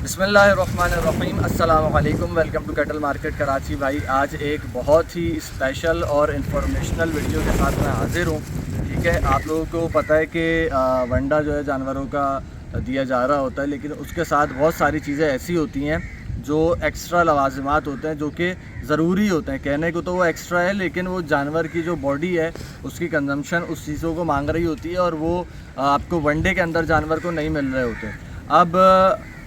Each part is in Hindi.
बिस्मिल्लाहिर्रहमानिर्रहीम अस्सलाम वालेकुम। Welcome to cattle market Karachi. भाई आज एक बहुत ही स्पेशल और इंफॉर्मेशनल वीडियो के साथ मैं हाज़िर हूँ। ठीक है, आप लोगों को पता है कि वंडा जो है जानवरों का दिया जा रहा होता है, लेकिन उसके साथ बहुत सारी चीज़ें ऐसी होती हैं जो एक्स्ट्रा लवाज़िमात होते हैं जो कि ज़रूरी होते हैं। कहने को तो वो एक्स्ट्रा है, लेकिन वो जानवर की जो बॉडी है उसकी कंजम्पशन उस चीज़ों को मांग रही होती है और वो आपको वनडे के अंदर जानवर को नहीं मिल रहे होते। अब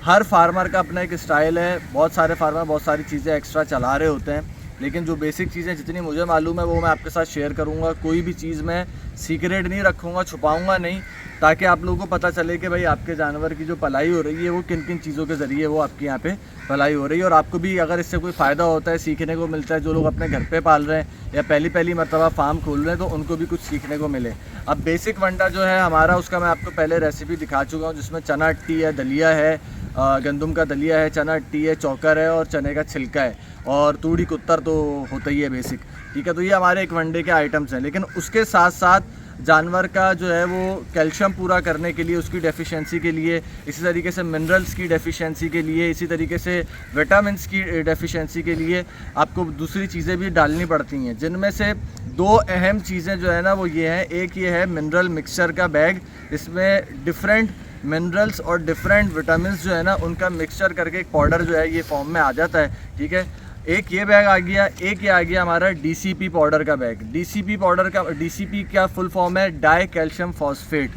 हर फार्मर का अपना एक स्टाइल है। बहुत सारे फार्मर बहुत सारी चीज़ें एक्स्ट्रा चला रहे होते हैं, लेकिन जो बेसिक चीज़ें जितनी मुझे मालूम है वो मैं आपके साथ शेयर करूंगा। कोई भी चीज़ मैं सीक्रेट नहीं रखूंगा, छुपाऊंगा नहीं, ताकि आप लोगों को पता चले कि भाई आपके जानवर की जो पलाई हो रही है वो किन किन चीज़ों के ज़रिए वो आपके यहाँ पे पलाई हो रही है, और आपको भी अगर इससे कोई फ़ायदा होता है, सीखने को मिलता है। जो लोग अपने घर पे पाल रहे हैं या पहली मरतबा फार्म खोल रहे हैं तो उनको भी कुछ सीखने को मिले। अब बेसिक वंडा जो है हमारा, उसका मैं आपको पहले रेसिपी दिखा चुका हूँ, जिसमें चना अट्टी है, दलिया है, गंदम का दलिया है, चना अट्टी है, चौकर है और चने का छिलका है, और तूड़ी कुत्तर तो होता ही है बेसिक। ठीक है, तो ये हमारे एक वनडे के आइटम्स हैं। लेकिन उसके साथ साथ जानवर का जो है वो कैल्शियम पूरा करने के लिए, उसकी डेफिशिएंसी के लिए, इसी तरीके से मिनरल्स की डेफिशिएंसी के लिए, इसी तरीके से विटामिन्स की डेफिशिएंसी के लिए आपको दूसरी चीज़ें भी डालनी पड़ती हैं, जिनमें से दो अहम चीज़ें जो है ना वो ये हैं। एक ये है मिनरल मिक्सचर का बैग, इसमें डिफरेंट मिनरल्स और डिफरेंट विटामिन्स जो है ना उनका मिक्सचर करके एक पाउडर जो है ये फॉर्म में आ जाता है। ठीक है, एक ये बैग आ गया, एक ये आ गया हमारा डीसीपी पाउडर का बैग। डीसीपी पाउडर का, डीसीपी क्या फुल फॉर्म है? Die calcium phosphate.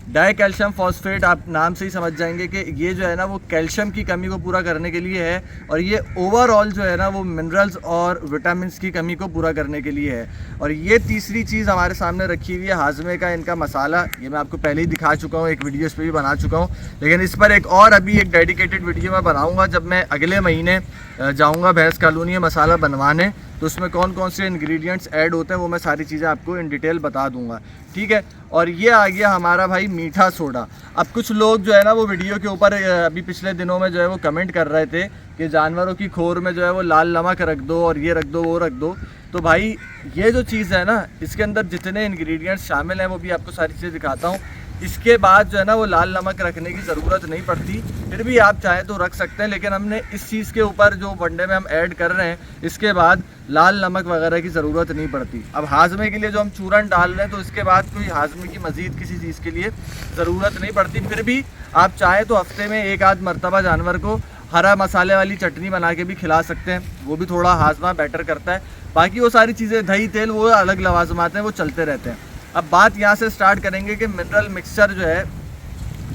Die calcium phosphate, आप नाम से ही समझ जाएंगे कि ये जो है ना वो कैल्शियम की कमी को पूरा करने के लिए है, और ये ओवरऑल जो है ना वो मिनरल्स और विटामिन्स की कमी को पूरा करने के लिए है। और ये तीसरी चीज़ हमारे सामने रखी हुई है हाजमे का इनका मसाला। ये मैं आपको पहले ही दिखा चुका हूँ, एक वीडियो इस पर भी बना चुका हूँ, लेकिन इस पर एक और अभी एक डेडिकेटेड वीडियो मैं बनाऊँगा जब मैं अगले महीने जाऊँगा भैंस कॉलोनी में मसाला बनवाने। तो उसमें कौन कौन से इंग्रेडिएंट्स ऐड होते हैं वो मैं सारी चीज़ें आपको इन डिटेल बता दूंगा। ठीक है, और ये आ गया हमारा भाई मीठा सोडा। अब कुछ लोग जो है ना वो वीडियो के ऊपर अभी पिछले दिनों में जो है वो कमेंट कर रहे थे कि जानवरों की खोर में जो है वो लाल नमक रख दो और ये रख दो वो रख दो। तो भाई ये जो चीज़ है ना, इसके अंदर जितने इंग्रेडिएंट्स शामिल हैं वो भी आपको सारी चीज़ें दिखाता हूँ। इसके बाद जो है ना वो लाल नमक रखने की ज़रूरत नहीं पड़ती, फिर भी आप चाहें तो रख सकते हैं, लेकिन हमने इस चीज़ के ऊपर जो वनडे में हम ऐड कर रहे हैं इसके बाद लाल नमक वगैरह की ज़रूरत नहीं पड़ती। अब हाजमे के लिए जो हम चूरन डाल रहे हैं तो इसके बाद कोई हाजमे की मज़ीद किसी चीज़ के लिए ज़रूरत नहीं पड़ती। फिर भी आप चाहें तो हफ्ते में एक आध मरतबा जानवर को हरा मसाले वाली चटनी बना के भी खिला सकते हैं, वो भी थोड़ा हाजमा बेटर करता है। बाकी वो सारी चीज़ें, दही तेल, वो अलग लवाजमात हैं, वो चलते रहते हैं। अब बात यहाँ से स्टार्ट करेंगे कि मिनरल मिक्सचर जो है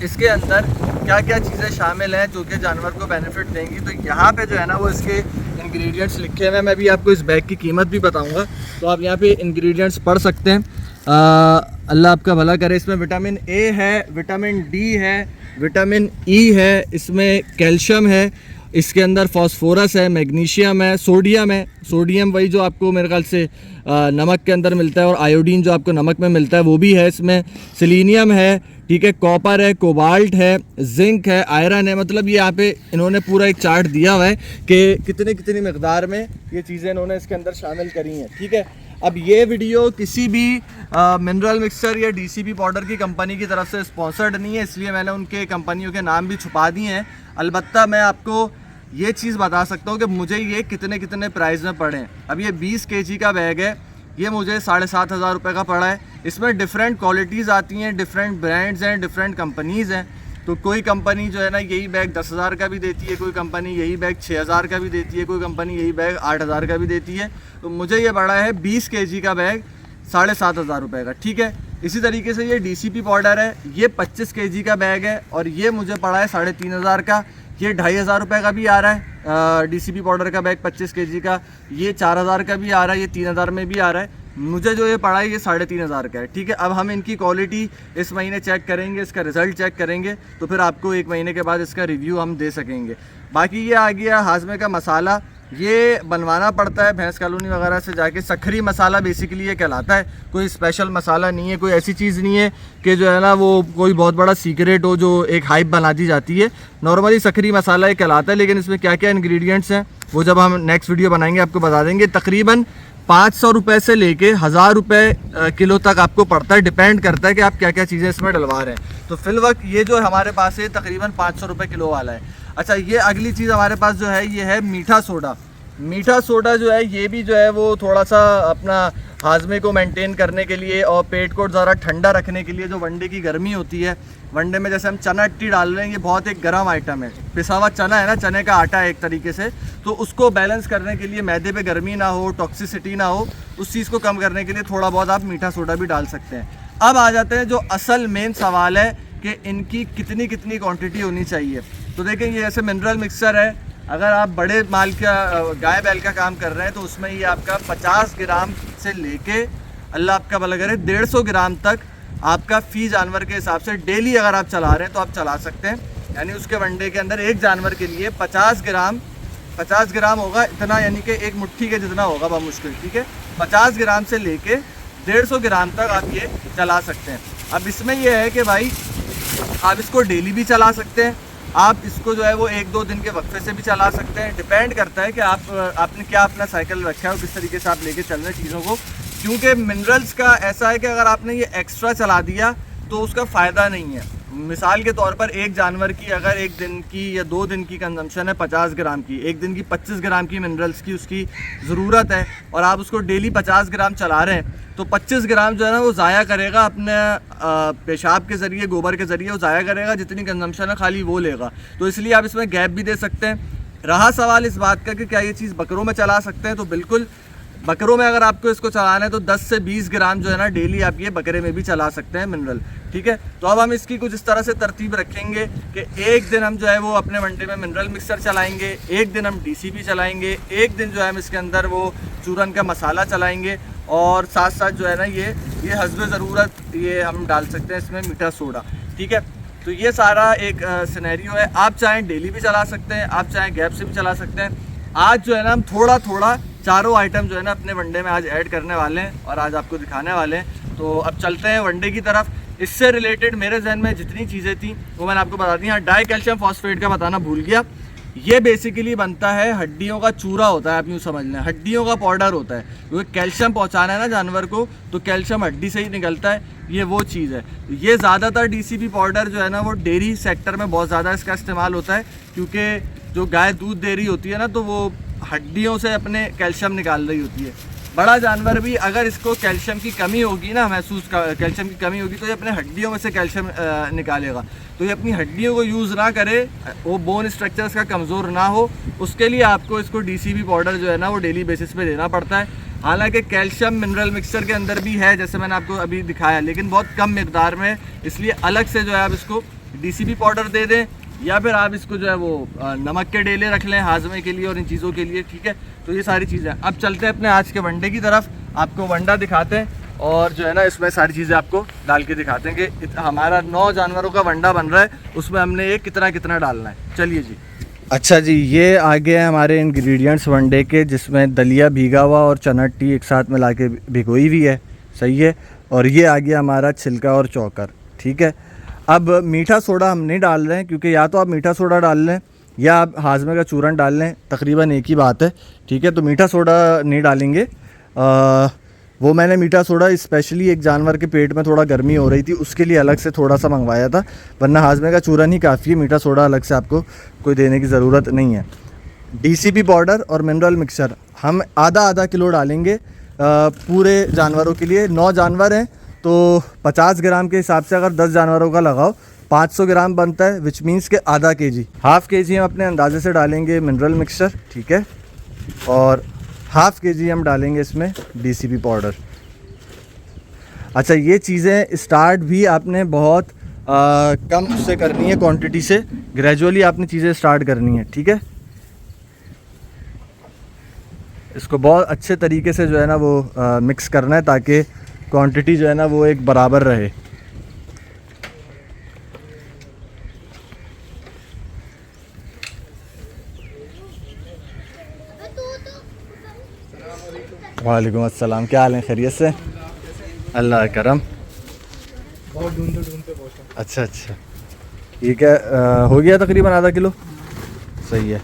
इसके अंदर क्या क्या चीज़ें शामिल हैं जो कि जानवर को बेनिफिट देंगी। तो यहाँ पे जो है ना वो इसके इंग्रेडिएंट्स लिखे हुए हैं। मैं भी आपको इस बैग की कीमत भी बताऊँगा, तो आप यहाँ पे इंग्रेडिएंट्स पढ़ सकते हैं। अल्लाह आपका भला करे। इसमें विटामिन ए है, विटामिन डी है, विटामिन ई है, इसमें कैल्शियम है, इसके अंदर फास्फोरस है, मैग्नीशियम है, सोडियम है। सोडियम वही जो आपको मेरे ख्याल से नमक के अंदर मिलता है, और आयोडीन जो आपको नमक में मिलता है वो भी है इसमें। सेलेनियम है, ठीक है, कॉपर है, कोबाल्ट है, जिंक है, आयरन है। मतलब ये यहाँ पे इन्होंने पूरा एक चार्ट दिया हुआ है कि कितनी मकदार में ये चीज़ें इन्होंने इसके अंदर शामिल करी हैं। ठीक है, अब ये वीडियो किसी भी मिनरल मिक्सचर या डीसीपी पाउडर की कंपनी की तरफ से स्पॉन्सर्ड नहीं है, इसलिए मैंने उनके कंपनियों के नाम भी छुपा दिए हैं। अलबत्ता मैं आपको ये चीज़ बता सकता हूँ कि मुझे ये कितने प्राइस में पड़े हैं। अब ये 20 kg का बैग है, ये मुझे 7,500 रुपये का पड़ा है। इसमें डिफरेंट क्वालिटीज़ आती हैं, डिफरेंट ब्रांड्स हैं, डिफरेंट कंपनीज़ हैं। तो कोई कंपनी जो है ना यही बैग 10,000 का भी देती है, कोई कंपनी यही बैग 6,000 का भी देती है, कोई कंपनी यही बैग 8,000 का भी देती है। तो मुझे ये पड़ा है 20 kg का बैग 7,500 रुपये का। ठीक है, इसी तरीके से ये डीसीपी पाउडर है, ये 25 kg का बैग है और ये मुझे पड़ा है 3,500 का। ये 2,500 रुपये का भी आ रहा है डीसीपी पाउडर का बैग 25 kg का। ये 4,000 का भी आ रहा है, ये 3,000 में भी आ रहा है। मुझे जो ये पड़ा है ये 3,500 का है। ठीक है, अब हम इनकी क्वालिटी इस महीने चेक करेंगे, इसका रिज़ल्ट चेक करेंगे, तो फिर आपको एक महीने के बाद इसका रिव्यू हम दे सकेंगे। बाकी ये आ गया हाजमे का मसाला, ये बनवाना पड़ता है भैंस कॉलोनी वगैरह से जाके। सखरी मसाला बेसिकली ये कहलाता है, कोई स्पेशल मसाला नहीं है, कोई ऐसी चीज़ नहीं है कि जो है ना वो कोई बहुत बड़ा सीक्रेट हो जो एक हाइप बना दी जाती है। नॉर्मली सखरी मसाला ये कहलाता है, लेकिन इसमें क्या क्या इंग्रेडिएंट्स हैं वो जब हम नेक्स्ट वीडियो बनाएंगे आपको बता देंगे। तकरीबन 500 रुपये से लेके 1000 रुपये किलो तक आपको पड़ता है, डिपेंड करता है कि आप क्या क्या चीज़ें इसमें डलवा रहे हैं। तो फिल वक्त ये जो हमारे पास है तकरीबन 500 रुपये किलो वाला है। अच्छा, ये अगली चीज़ हमारे पास जो है ये है मीठा सोडा। मीठा सोडा जो है ये भी जो है वो थोड़ा सा अपना हाजमे को मेंटेन करने के लिए और पेट को ज़रा ठंडा रखने के लिए, जो वनडे की गर्मी होती है, वनडे में जैसे हम चना अट्टी डाल रहे हैं, ये बहुत एक गर्म आइटम है। पिसा हुआ चना है ना, चने का आटा है एक तरीके से, तो उसको बैलेंस करने के लिए, मैदे पे गर्मी ना हो, टॉक्सिसिटी ना हो, उस चीज़ को कम करने के लिए थोड़ा बहुत आप मीठा सोडा भी डाल सकते हैं। अब आ जाते हैं जो असल मेन सवाल है कि इनकी कितनी कितनी क्वांटिटी होनी चाहिए। तो देखें, ये जैसे मिनरल मिक्सचर है, अगर आप बड़े माल का गाय बैल का काम कर रहे हैं तो उसमें ये आपका 50 ग्राम से लेके, अल्लाह आपका भला करे, 150 ग्राम तक आपका फ़ी जानवर के हिसाब से डेली अगर आप चला रहे हैं तो आप चला सकते हैं। यानी उसके वनडे के अंदर एक जानवर के लिए 50 ग्राम होगा, इतना यानी कि एक मुट्ठी के जितना होगा बहुत मुश्किल, ठीक है। 50 ग्राम से लेके 150 ग्राम तक आप ये चला सकते हैं। अब इसमें यह है कि भाई आप इसको डेली भी चला सकते हैं, आप इसको जो है वो 1-2 दिन के वक्फे से भी चला सकते हैं। डिपेंड करता है कि आपने क्या अपना साइकिल रखा है और किस तरीके से आप लेके चल रहे हैं चीज़ों को। क्योंकि मिनरल्स का ऐसा है कि अगर आपने ये एक्स्ट्रा चला दिया तो उसका फ़ायदा नहीं है। मिसाल के तौर पर एक जानवर की अगर 1 दिन की या 2 दिन की कंजम्पशन है 50 ग्राम की, 1 दिन की 25 ग्राम की मिनरल्स की उसकी ज़रूरत है, और आप उसको डेली 50 ग्राम चला रहे हैं, तो 25 ग्राम जो है ना वो ज़ाया करेगा अपने पेशाब के ज़रिए, गोबर के ज़रिए वो ज़ाया करेगा, जितनी कंजम्पशन है खाली वो लेगा। तो इसलिए आप इसमें गैप भी दे सकते हैं। रहा सवाल इस बात का कि क्या ये चीज़ बकरों में चला सकते हैं, तो बिल्कुल बकरों में अगर आपको इसको चलाना है तो 10 से 20 ग्राम जो है ना डेली आप ये बकरे में भी चला सकते हैं मिनरल, ठीक है। तो अब हम इसकी कुछ इस तरह से तरतीब रखेंगे कि एक दिन हम जो है वो अपने वनडे में मिनरल मिक्सर चलाएंगे, एक दिन हम DCP चलाएंगे, एक दिन जो है हम इसके अंदर वो चूरन का मसाला चलाएंगे, और साथ साथ जो है ना ये हस्बे ज़रूरत ये हम डाल सकते हैं इसमें मीठा सोडा, ठीक है। तो ये सारा एक सिनेरियो है। आप चाहें डेली भी चला सकते हैं, आप चाहें गैप से भी चला सकते हैं। आज जो है ना हम थोड़ा थोड़ा चारों आइटम जो है ना अपने वनडे में आज ऐड करने वाले हैं और आज आपको दिखाने वाले हैं। तो अब चलते हैं वनडे की तरफ। इससे रिलेटेड मेरे जहन में जितनी चीज़ें थी वो मैंने आपको बता दी। हाँ, डाई कैल्शियम फॉस्फेट का बताना भूल गया। ये बेसिकली बनता है, हड्डियों का चूरा होता है, आप यूँ समझ लें, हड्डियों का पाउडर होता है, क्योंकि कैल्शियम पहुँचाना है ना जानवर को, तो कैल्शियम हड्डी से ही निकलता है, ये वो चीज़ है। ये ज़्यादातर DCP पाउडर जो है ना वो डेयरी सेक्टर में बहुत ज़्यादा इसका इस्तेमाल होता है, क्योंकि जो गाय दूध दे रही होती है ना तो वो हड्डियों से अपने कैल्शियम निकाल रही होती है। बड़ा जानवर भी अगर इसको कैल्शियम की कमी होगी ना, कैल्शियम की कमी होगी, तो ये अपने हड्डियों में से कैल्शियम निकालेगा। तो ये अपनी हड्डियों को यूज़ ना करे, वो बोन स्ट्रक्चर इसका कमज़ोर ना हो, उसके लिए आपको इसको DCP पाउडर जो है ना वो डेली बेसिस पे देना पड़ता है। हालांकि कैल्शियम मिनरल मिक्सचर के अंदर भी है, जैसे मैंने आपको अभी दिखाया, लेकिन बहुत कम मिकदार में, इसलिए अलग से जो है आप इसको DCP पाउडर दे दें, या फिर आप इसको जो है वो नमक के डेले रख लें हाजमे के लिए और इन चीज़ों के लिए, ठीक है। तो ये सारी चीज़ें। अब चलते हैं अपने आज के वनडे की तरफ, आपको वंडा दिखाते हैं और जो है ना इसमें सारी चीज़ें आपको डाल के दिखाते हैं कि हमारा 9 जानवरों का वंडा बन रहा है, उसमें हमने ये कितना कितना डालना है। चलिए जी। अच्छा जी, ये आगे हैं हमारे इंग्रेडिएंट्स वनडे के, जिसमें दलिया भीगा हुआ और चना टी एक साथ मिला के भिगोई हुई है, सही है। और ये आ गया हमारा छिलका और चौकर, ठीक है। अब मीठा सोडा हम नहीं डाल रहे हैं, क्योंकि या तो आप मीठा सोडा डाल लें या आप हाजमे का चूरन डाल लें, तकरीबन एक ही बात है, ठीक है। तो मीठा सोडा नहीं डालेंगे। वो मैंने मीठा सोडा स्पेशली एक जानवर के पेट में थोड़ा गर्मी हो रही थी उसके लिए अलग से थोड़ा सा मंगवाया था, वरना हाजमे का चूरन ही काफ़ी है, मीठा सोडा अलग से आपको कोई देने की ज़रूरत नहीं है। DCP पाउडर और मिनरल मिक्सचर हम आधा किलो डालेंगे पूरे जानवरों के लिए। 9 जानवर हैं तो 50 ग्राम के हिसाब से अगर 10 जानवरों का लगाओ 500 ग्राम बनता है, विच मीन्स के आधा kg, हाफ़ kg हम अपने अंदाजे से डालेंगे मिनरल मिक्सचर, ठीक है। और हाफ़ kg हम डालेंगे इसमें DCP पाउडर। अच्छा, ये चीज़ें स्टार्ट भी आपने बहुत कम उससे करनी है, क्वांटिटी से, ग्रेजुअली आपने चीज़ें स्टार्ट करनी है, ठीक है। इसको बहुत अच्छे तरीके से जो है ना वो मिक्स करना है ताकि क्वांटिटी जो है ना वो एक बराबर रहे। वालेकुम अस्सलाम, क्या हाल है, खैरियत से? अल्लाह करम। बहुत ढूंढते पहुंचा। अच्छा, ये क्या हो गया तकरीबन आधा किलो, सही है।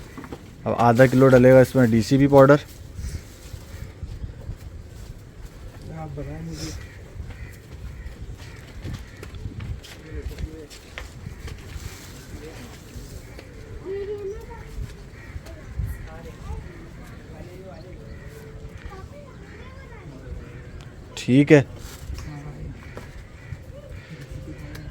अब आधा किलो डलेगा इसमें DCP पाउडर। आप बताएं मुझे। ठीक है।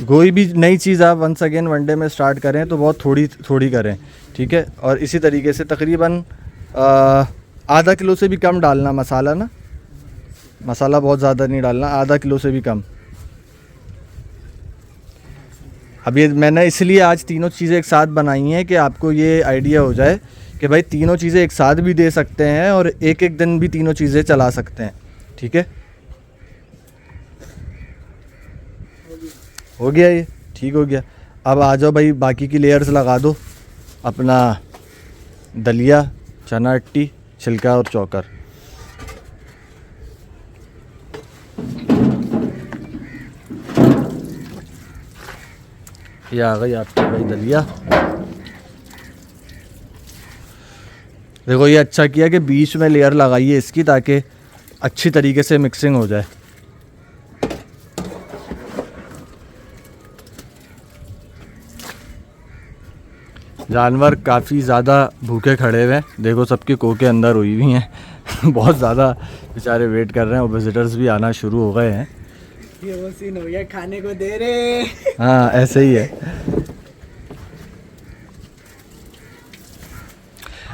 कोई भी नई चीज़ आप वंस अगेन वनडे में स्टार्ट करें तो बहुत थोड़ी थोड़ी करें, ठीक है। और इसी तरीके से तकरीबन आधा किलो से भी कम डालना मसाला ना, मसाला बहुत ज़्यादा नहीं डालना, आधा किलो से भी कम। अब ये मैंने इसलिए आज तीनों चीज़ें एक साथ बनाई हैं कि आपको ये आइडिया हो जाए कि भाई तीनों चीज़ें एक साथ भी दे सकते हैं और एक एक दिन भी तीनों चीज़ें चला सकते हैं, ठीक है। हो गया ये, ठीक हो गया। अब आ जाओ भाई, बाकी की लेयर्स लगा दो। अपना दलिया, चना अट्टी, छिलका और चौकर। ये आ गई आपकी भाई दलिया। देखो ये अच्छा किया कि बीच में लेयर लगाई है इसकी, ताकि अच्छी तरीके से मिक्सिंग हो जाए। जानवर काफ़ी ज़्यादा भूखे खड़े हुए हैं, देखो सबकी कोकें अंदर हुई हुई हैं बहुत ज़्यादा बेचारे वेट कर रहे हैं और विजिटर्स भी आना शुरू हो गए हैं। ये वो सीन हो गया, खाने को दे रहे। हाँ ऐसे ही है।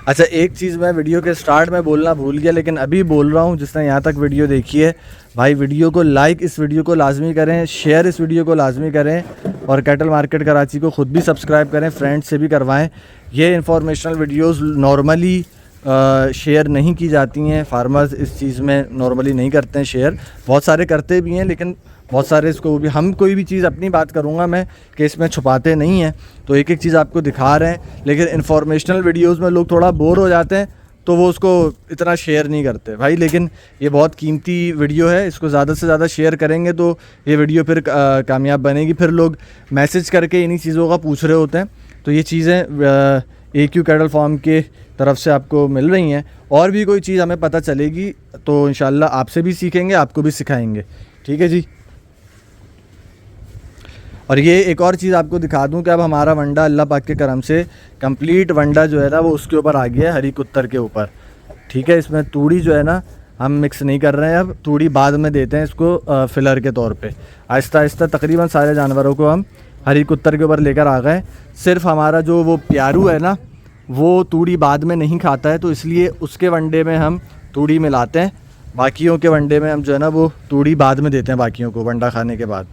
अच्छा एक चीज़ मैं वीडियो के स्टार्ट में बोलना भूल गया, लेकिन अभी बोल रहा हूँ, जिसने यहाँ तक वीडियो देखी है भाई, वीडियो को लाइक इस वीडियो को लाजमी करें, शेयर इस वीडियो को लाजमी करें और कैटल मार्केट कराची को ख़ुद भी सब्सक्राइब करें, फ्रेंड्स से भी करवाएं। ये इन्फॉर्मेशनल वीडियोस नॉर्मली शेयर नहीं की जाती हैं, फार्मर्स इस चीज़ में नॉर्मली नहीं करते हैं शेयर, बहुत सारे करते भी हैं लेकिन बहुत सारे इसको भी, हम कोई भी चीज़ अपनी बात करूँगा मैं कि इसमें छुपाते नहीं हैं, तो एक एक चीज़ आपको दिखा रहे हैं। लेकिन इन्फॉर्मेशनल वीडियोस में लोग थोड़ा बोर हो जाते हैं तो वो उसको इतना शेयर नहीं करते भाई, लेकिन ये बहुत कीमती वीडियो है, इसको ज़्यादा से ज़्यादा शेयर करेंगे तो ये वीडियो फिर कामयाब बनेगी। फिर लोग मैसेज करके इन्हीं चीज़ों का पूछ रहे होते हैं, तो ये चीज़ें AQ कैटल फार्म के तरफ से आपको मिल रही हैं। और भी कोई चीज़ हमें पता चलेगी तो इंशाल्लाह आपसे भी सीखेंगे, आपको भी सिखाएंगे, ठीक है जी। और ये एक और चीज़ आपको दिखा दूं कि अब हमारा वंडा अल्लाह पाक के करम से कंप्लीट वंडा जो है ना वो उसके ऊपर आ गया है, हरी कुत्तर के ऊपर, ठीक है। इसमें तूड़ी जो है ना हम मिक्स नहीं कर रहे हैं, अब तूड़ी बाद में देते हैं इसको फिलर के तौर पे। आहिस्ता आहिस्ता तकरीबन सारे जानवरों को हम हरी कुत्तर के ऊपर लेकर आ गए। सिर्फ हमारा जो वो प्यारू है ना वो तूड़ी बाद में नहीं खाता है, तो इसलिए उसके वंडे में हम तूड़ी मिलाते हैं, बाकियों के वंडे में हम जो है ना वो तूड़ी बाद में देते हैं बाकियों को वंडा खाने के बाद।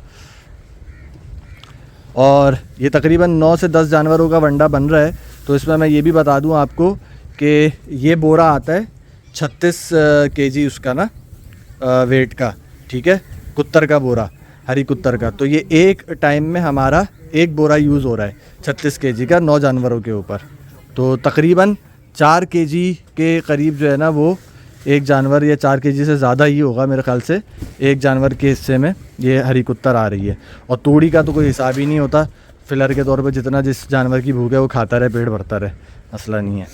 और ये तकरीबन 9 से 10 जानवरों का वंडा बन रहा है। तो इसमें मैं ये भी बता दूं आपको कि ये बोरा आता है 36 kg उसका ना वेट का, ठीक है, कुत्तर का बोरा, हरी कुत्तर का। तो ये एक टाइम में हमारा एक बोरा यूज़ हो रहा है 36 kg का 9 जानवरों के ऊपर। तो तकरीबन 4 kg के करीब जो है ना वो एक जानवर, या 4 kg से ज़्यादा ही होगा मेरे ख्याल से, एक जानवर के हिस्से में ये हरी कुत्तर आ रही है। और तूड़ी का तो कोई हिसाब ही नहीं होता, फिलर के तौर पे जितना जिस जानवर की भूख है वो खाता रहे, पेट भरता रहे, मसला नहीं है।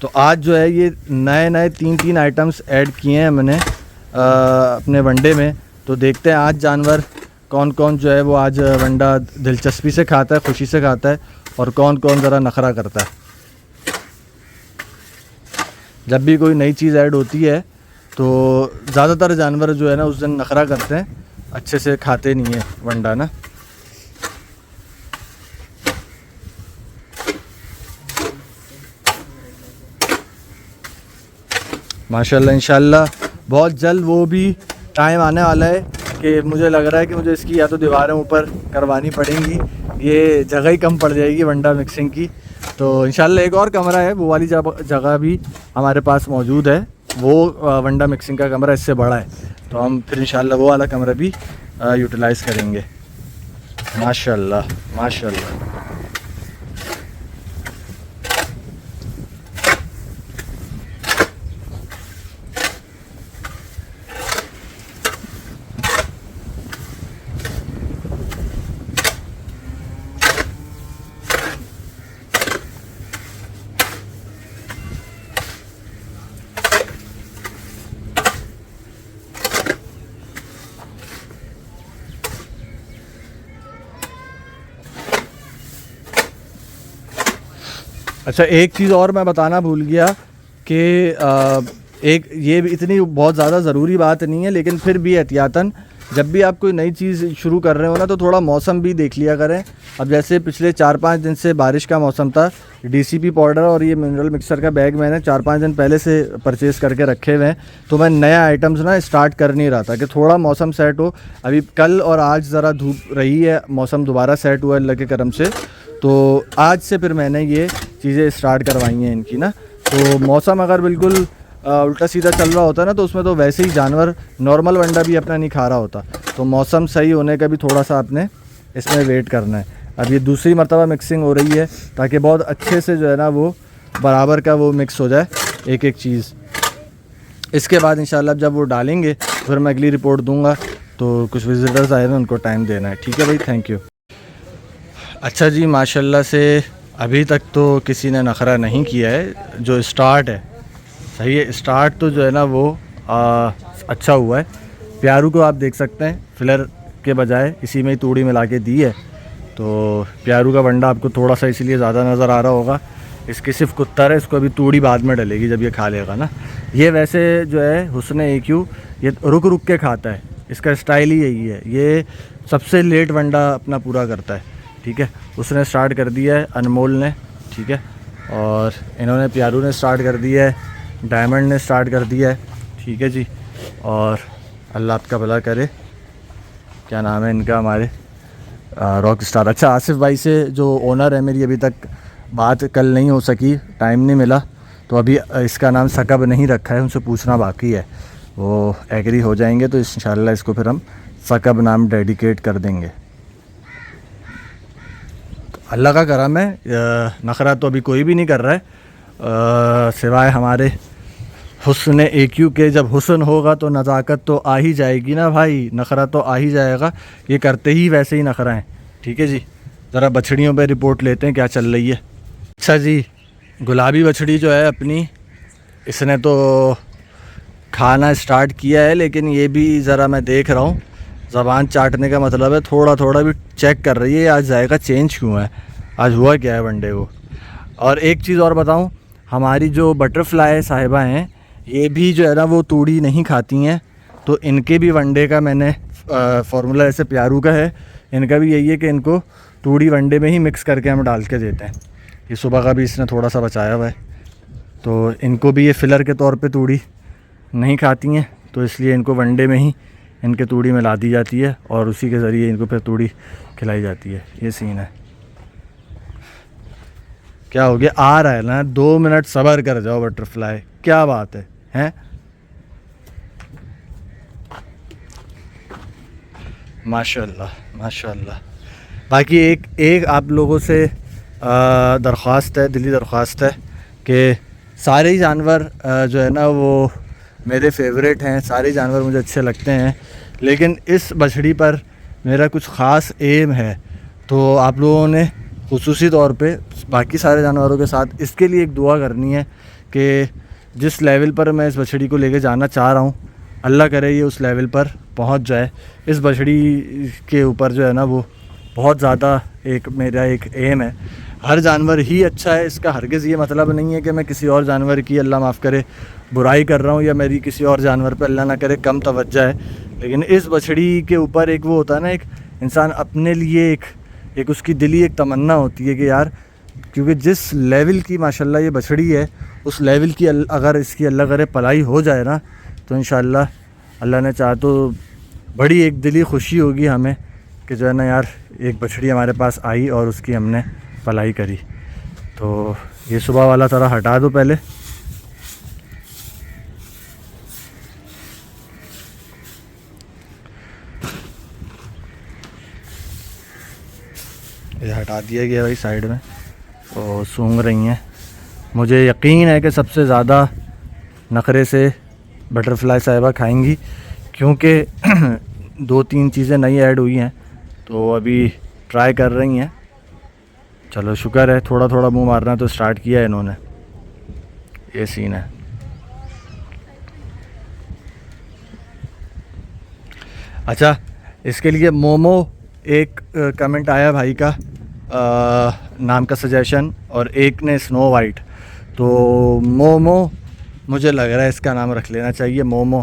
तो आज जो है ये नए नए 3 आइटम्स ऐड किए हैं मैंने अपने वंडे में। तो देखते हैं आज जानवर कौन कौन जो है वो आज वंडा दिलचस्पी से खाता है, खुशी से खाता है, और कौन कौन ज़रा नखरा करता है। जब भी कोई नई चीज़ ऐड होती है तो ज़्यादातर जानवर जो है ना उस दिन नखरा करते हैं, अच्छे से खाते नहीं है वंडा ना। माशाल्लाह इंशाल्लाह बहुत जल्द वो भी टाइम आने वाला है कि मुझे लग रहा है कि मुझे इसकी या तो दीवारें ऊपर करवानी पड़ेंगी, ये जगह ही कम पड़ जाएगी वंडा मिक्सिंग की। तो इंशाल्लाह एक और कमरा है, वो वाली जगह भी हमारे पास मौजूद है, वो वंडा मिक्सिंग का कमरा इससे बड़ा है, तो हम फिर इंशाल्लाह वो वाला कमरा भी यूटिलाइज़ करेंगे। माशाल्लाह माशाल्लाह। अच्छा एक चीज़ और मैं बताना भूल गया कि एक ये भी इतनी बहुत ज़्यादा ज़रूरी बात नहीं है, लेकिन फिर भी एहतियातन जब भी आप कोई नई चीज़ शुरू कर रहे हो ना, तो थोड़ा मौसम भी देख लिया करें। अब जैसे पिछले 4-5 दिन से बारिश का मौसम था, डीसीपी पाउडर और ये मिनरल मिक्सर का बैग मैंने 4-5 दिन पहले से परचेज़ करके रखे हुए हैं, तो मैं नया आइटम्स ना स्टार्ट कर नहीं रहा था कि थोड़ा मौसम सेट हो। अभी कल और आज ज़रा धूप रही है, मौसम दोबारा सेट हुआ है अल्लाह के करम से, तो आज से फिर मैंने ये चीज़ें स्टार्ट करवाई हैं इनकी ना। तो मौसम अगर बिल्कुल उल्टा सीधा चल रहा होता ना, तो उसमें तो वैसे ही जानवर नॉर्मल वंडा भी अपना नहीं खा रहा होता। तो मौसम सही होने का भी थोड़ा सा आपने इसमें वेट करना है। अब ये दूसरी मर्तबा मिक्सिंग हो रही है ताकि बहुत अच्छे से जो है ना वो बराबर का वो मिक्स हो जाए एक एक चीज़। इसके बाद इंशाल्लाह जब वो डालेंगे फिर मैं अगली रिपोर्ट दूंगा। तो कुछ विजिटर्स आए हैं, उनको टाइम देना है। ठीक है भाई, थैंक यू। अच्छा जी, माशाल्लाह से अभी तक तो किसी ने नखरा नहीं किया है। जो स्टार्ट है सही है, स्टार्ट तो जो है ना वो अच्छा हुआ है। प्यारू को आप देख सकते हैं, फिलर के बजाय इसी में ही तूड़ी मिला के दी है। तो प्यारू का वंडा आपको थोड़ा सा इसीलिए ज़्यादा नज़र आ रहा होगा, इसकी सिर्फ कुत्तर है, इसको अभी तूड़ी बाद में डलेगी जब ये खा लेगा ना। ये वैसे जो है हुस्न AQ ये रुक रुक के खाता है, इसका स्टाइल ही यही है। ये सबसे लेट वंडा अपना पूरा करता है। ठीक है, उसने स्टार्ट कर दिया है, अनमोल ने। ठीक है, और इन्होंने प्यारू ने स्टार्ट कर दिया है, डायमंड ने स्टार्ट कर दिया है। ठीक है जी, और अल्लाह आपका भला करे। क्या नाम है इनका, हमारे रॉक स्टार। अच्छा, आसिफ भाई से जो ओनर है मेरी, अभी तक बात कल नहीं हो सकी, टाइम नहीं मिला, तो अभी इसका नाम सकब नहीं रखा है, उनसे पूछना बाकी है। वो एग्री हो जाएंगे तो इंशाल्लाह इसको फिर हम सकब नाम डेडिकेट कर देंगे। तो अल्लाह का करम है, नखरा तो अभी कोई भी नहीं कर रहा है सिवाय हमारे हुस्न AQ के। जब हुस्न होगा तो नज़ाकत तो आ ही जाएगी ना भाई, नखरा तो आ ही जाएगा। ये करते ही वैसे ही नखरा हैं। ठीक है जी, ज़रा बछड़ियों पे रिपोर्ट लेते हैं क्या चल रही है। अच्छा जी, गुलाबी बछड़ी जो है अपनी, इसने तो खाना स्टार्ट किया है, लेकिन ये भी ज़रा मैं देख रहा हूँ ज़बान चाटने का मतलब है, थोड़ा थोड़ा भी चेक कर रही है आज जायका चेंज क्यों है, आज हुआ क्या है वनडे को। और एक चीज़ और बताऊँ, हमारी जो बटरफ्लाई साहिबा हैं, ये भी जो है ना वो तूड़ी नहीं खाती हैं, तो इनके भी वनडे का मैंने फार्मूला ऐसे प्यारू का है, इनका भी यही है कि इनको तूड़ी वनडे में ही मिक्स करके हम डाल के देते हैं। ये सुबह का भी इसने थोड़ा सा बचाया हुआ है, तो इनको भी ये फिलर के तौर पे तूड़ी नहीं खाती हैं, तो इसलिए इनको वनडे में ही इनके तूड़ी में ला दी जाती है और उसी के ज़रिए इनको फिर तूड़ी खिलाई जाती है। ये सीन है। क्या हो गया, आ रहा है ना, 2 मिनट सब्र कर जाओ बटरफ्लाई, क्या बात है, हैं? माशाल्लाह माशाल्लाह। बाकी एक आप लोगों से दरख्वास्त है, दिली दरख्वास्त है कि सारे ही जानवर जो है ना वो मेरे फेवरेट हैं, सारे जानवर मुझे अच्छे लगते हैं, लेकिन इस बछड़ी पर मेरा कुछ ख़ास एम है। तो आप लोगों ने खुसूसी तौर पे बाकी सारे जानवरों के साथ इसके लिए एक दुआ करनी है कि जिस लेवल पर मैं इस बछड़ी को लेके जाना चाह रहा हूँ, अल्लाह करे ये उस लेवल पर पहुँच जाए। इस बछड़ी के ऊपर जो है ना वो बहुत ज़्यादा मेरा एक एम है। हर जानवर ही अच्छा है, इसका हरगिज़ ये मतलब नहीं है कि मैं किसी और जानवर की, अल्लाह माफ़ करे, बुराई कर रहा हूँ या मेरी किसी और जानवर पे अल्लाह ना करे कम तवज्जो है। लेकिन इस बछड़ी के ऊपर एक वो होता है ना, एक इंसान अपने लिए एक उसकी दिली एक तमन्ना होती है कि यार, क्योंकि जिस लेवल की माशाल्लाह ये बछड़ी है, उस लेवल की अगर इसकी अल्लाह करे पलाई हो जाए ना, तो इंशाल्लाह अल्लाह ने चाहा तो बड़ी एक दिली खुशी होगी हमें कि जो है ना यार, एक बछड़ी हमारे पास आई और उसकी हमने पलाई करी। तो ये सुबह वाला सारा हटा दो पहले। ये हटा दिया गया भाई साइड में, तो सूंघ रही हैं। मुझे यकीन है कि सबसे ज़्यादा नखरे से बटरफ्लाई साहिबा खाएंगी, क्योंकि 2-3 चीज़ें नई ऐड हुई हैं, तो अभी ट्राई कर रही हैं। चलो शुक्र है, थोड़ा थोड़ा मुंह मारना तो स्टार्ट किया है इन्होंने। ये सीन है। अच्छा, इसके लिए मोमो एक कमेंट आया भाई का, नाम का सजेशन, और एक ने स्नो वाइट। तो मोमो मुझे लग रहा है इसका नाम रख लेना चाहिए मोमो।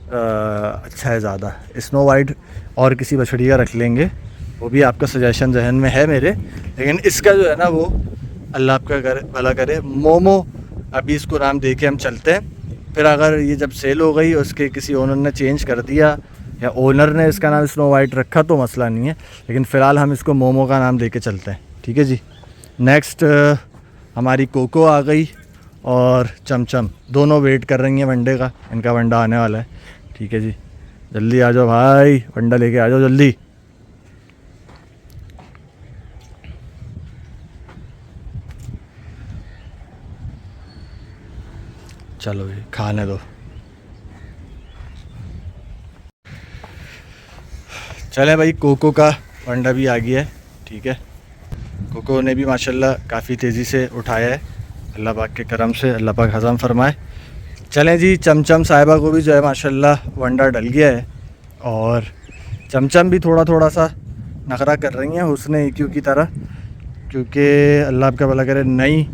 अच्छा है ज़्यादा। स्नो वाइट और किसी बछड़ी का रख लेंगे, वो भी आपका सजेशन जहन में है मेरे, लेकिन इसका जो है ना वो अल्लाह आपका भला करे, मोमो अभी इसको नाम दे के हम चलते हैं। फिर अगर ये जब सेल हो गई, उसके किसी ओनर ने चेंज कर दिया या ओनर ने इसका नाम स्नो वाइट रखा तो मसला नहीं है, लेकिन फ़िलहाल हम इसको मोमो का नाम दे के चलते हैं। ठीक है जी। नेक्स्ट हमारी कोको आ गई और चमचम, दोनों वेट कर रही हैं वनडे का, इनका वनडा आने वाला है। ठीक है जी, जल्दी आ जाओ भाई, वनडा लेके आ जाओ जल्दी। चलो जी, खाने दो। चले भाई, कोको का वनडा भी आ गया है। ठीक है, कोको ने भी माशाल्लाह काफ़ी तेज़ी से उठाया है, अल्लाह पाक के करम से, अल्लाह पाक हज़म फरमाए। चलें जी, चमचम साहिबा को भी जो है माशाल्लाह वनडा डल गया है, और चमचम भी थोड़ा थोड़ा सा नखरा कर रही हैं हुस्न ईक्यू की तरह, क्योंकि अल्लाह आपका भला करे नई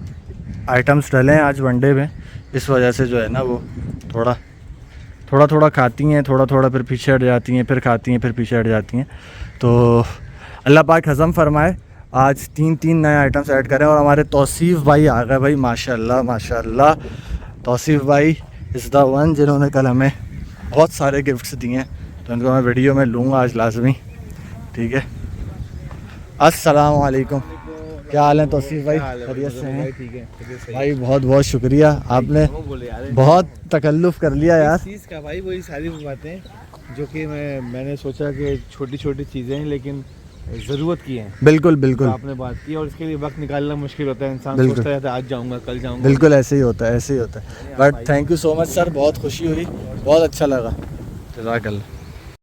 आइटम्स डले हैं आज वनडे में, इस वजह से जो है ना वो थोड़ा खाती हैं, थोड़ा फिर पीछे हट जाती हैं, फिर खाती हैं, फिर पीछे हट जाती हैं। तो अल्लाह पाक हज़म फरमाए। आज 3 नए आइटम्स ऐड करें, और हमारे तौसीफ़ भाई आ गए भाई, माशाल्लाह। तौसीफ़ भाई इज़ द वन जिन्होंने कल हमें बहुत सारे गिफ्ट्स दिए हैं, तो उनको मैं वीडियो में लूँगा आज लाजमी। ठीक है, अस्सलाम वालेकुम। क्या हाल है तौसीफ़ भाई? खैरियत से हैं? ठीक है भाई बहुत बहुत शुक्रिया, आपने बहुत तकल्लुफ़ कर लिया यार। चीज़ का भाई, वही सारी बातें जो कि मैंने सोचा कि छोटी छोटी चीज़ें हैं लेकिन ज़रूरत की हैं। बिल्कुल तो आपने बात की, और इसके लिए वक्त निकालना मुश्किल होता है, इंसान बिल्कुल। सोचता रहता है आज जाऊंगा कल जाऊंगा। बिल्कुल ऐसे ही होता है, but thank you so much sir, बहुत खुशी हुई, बहुत अच्छा लगा। जज़ाकल्लाह।